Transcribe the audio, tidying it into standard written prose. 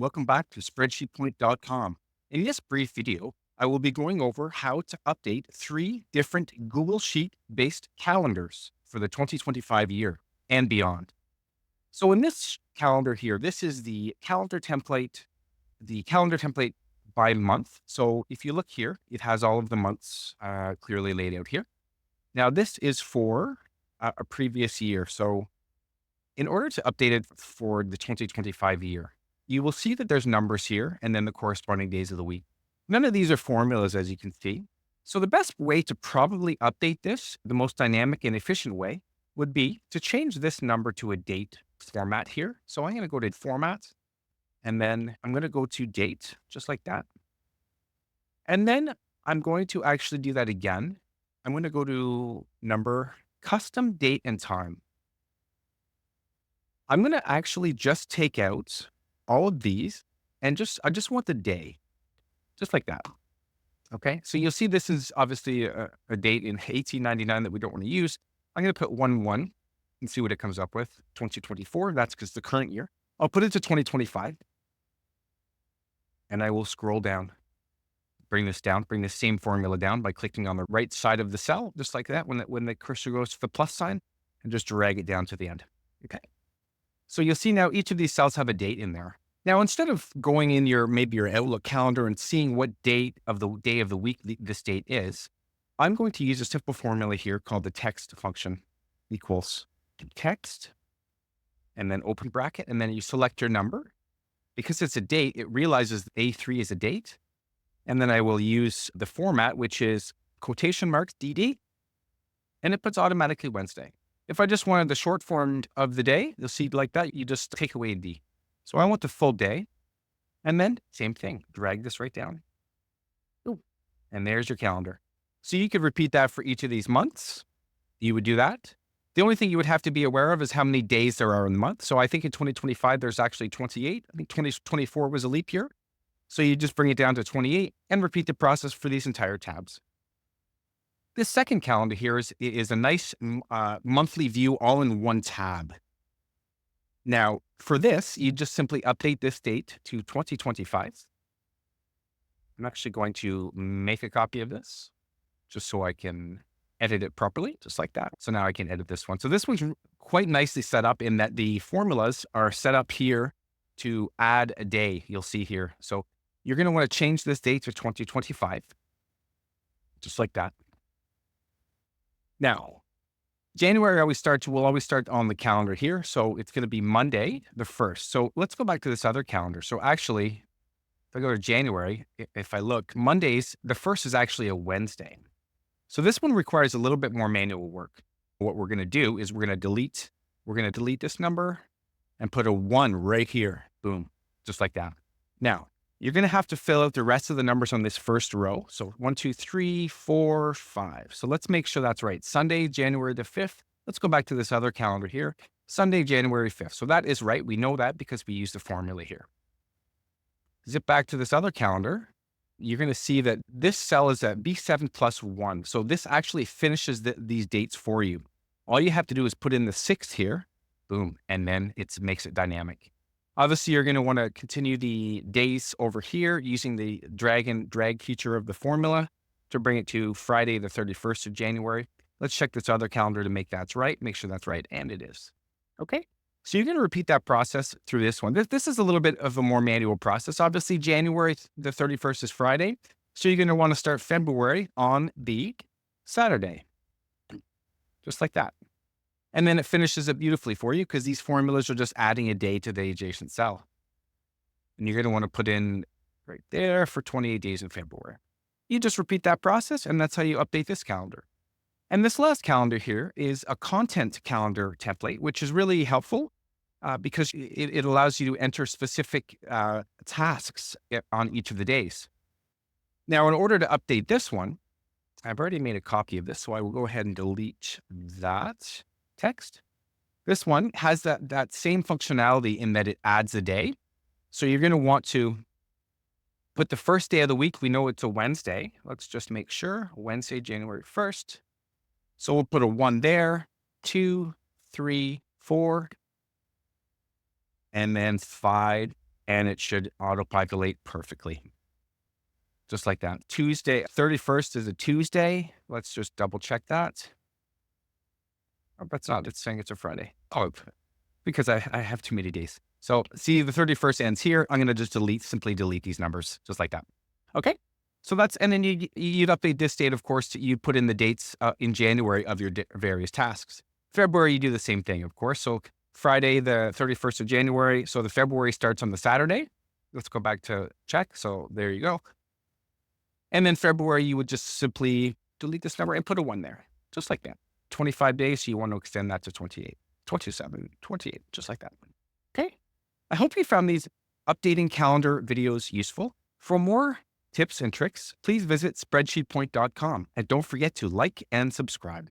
Welcome back to spreadsheetpoint.com. In this brief video, I will be going over how to update 3 different Google Sheet-based calendars for the 2025 year and beyond. So in this calendar here, this is the calendar template by month. So if you look here, it has all of the months clearly laid out here. Now this is for a previous year. So in order to update it for the 2025 year, you will see that there's numbers here and then the corresponding days of the week. None of these are formulas, as you can see. So the best way to probably update this, the most dynamic and efficient way, would be to change this number to a date format here. So I'm going to go to Format, and then I'm going to go to Date, just like that. And then I'm going to actually do that again. I'm going to go to Number, Custom Date and Time. I'm going to actually just take out all of these and I just want the day, just like that. Okay. So you'll see this is obviously a date in 1899 that we don't want to use. I'm going to put 1/1 and see what it comes up with. 2024. That's because the current year. I'll put it to 2025 and I will scroll down, bring the same formula down by clicking on the right side of the cell, just like that. When the cursor goes to the plus sign, and just drag it down to the end. Okay. So you'll see now each of these cells have a date in there. Now, instead of going in maybe your Outlook calendar and seeing what day of the week this date is, I'm going to use a simple formula here called the text function equals text and then open bracket. And then you select your number. Because it's a date, it realizes that A3 is a date. And then I will use the format, which is quotation marks DD, and it puts automatically Wednesday. If I just wanted the short form of the day, you'll see like that, you just take away D. So I want the full day. And then same thing, drag this right down. Ooh. And there's your calendar. So you could repeat that for each of these months. You would do that. The only thing you would have to be aware of is how many days there are in the month. So I think in 2025, there's actually 28. I think 2024 was a leap year. So you just bring it down to 28 and repeat the process for these entire tabs. This second calendar here is a nice monthly view all in one tab. Now, for this, you just simply update this date to 2025. I'm actually going to make a copy of this just so I can edit it properly, just like that. So now I can edit this one. So this one's quite nicely set up in that the formulas are set up here to add a day, you'll see here. So you're going to want to change this date to 2025, just like that. Now, January will always start on the calendar here. So it's going to be Monday, the 1st. So let's go back to this other calendar. So actually, if I go to January, if I look, Mondays, the 1st is actually a Wednesday. So this one requires a little bit more manual work. What we're going to do is we're going to delete this number and put a 1 right here. Boom, just like that. Now, you're going to have to fill out the rest of the numbers on this first row. So 1, 2, 3, 4, 5. So let's make sure that's right. Sunday, January the 5th. Let's go back to this other calendar here. Sunday, January 5th. So that is right. We know that because we use the formula here. Zip back to this other calendar. You're going to see that this cell is at B7 plus 1. So this actually finishes these dates for you. All you have to do is put in the 6th here. Boom. And then it makes it dynamic. Obviously, you're going to want to continue the days over here using the drag and drag feature of the formula to bring it to Friday, the 31st of January. Let's check this other calendar to make that's right. Make sure that's right. And it is. Okay. So you're going to repeat that process through this one. This is a little bit of a more manual process. Obviously, January the 31st is Friday. So you're going to want to start February on the Saturday, just like that. And then it finishes it beautifully for you because these formulas are just adding a day to the adjacent cell. And you're going to want to put in right there for 28 days in February. You just repeat that process, and that's how you update this calendar. And this last calendar here is a content calendar template, which is really helpful because it allows you to enter specific tasks on each of the days. Now, in order to update this one, I've already made a copy of this, so I will go ahead and delete that text. This one has that same functionality in that it adds a day. So you're going to want to put the first day of the week. We know it's a Wednesday. Let's just make sure. Wednesday, January 1st. So we'll put a 1 there, 2, 3, 4, and then 5 and it should auto-populate perfectly. Just like that. Tuesday, 31st is a Tuesday. Let's just double check that. Oh, that's not, it's saying it's a Friday. Oh, because I have too many days. So see, the 31st ends here. I'm going to just simply delete these numbers just like that. Okay. So and then you'd update this date, of course, you put in the dates in January of your various tasks. February, you do the same thing, of course. So Friday, the 31st of January. So the February starts on the Saturday. Let's go back to check. So there you go. And then February, you would just simply delete this number and put a 1 there, just like that. 25 days, so you want to extend that to 28, 27, 28, just like that. Okay. I hope you found these updating calendar videos useful. For more tips and tricks, please visit spreadsheetpoint.com and don't forget to like and subscribe.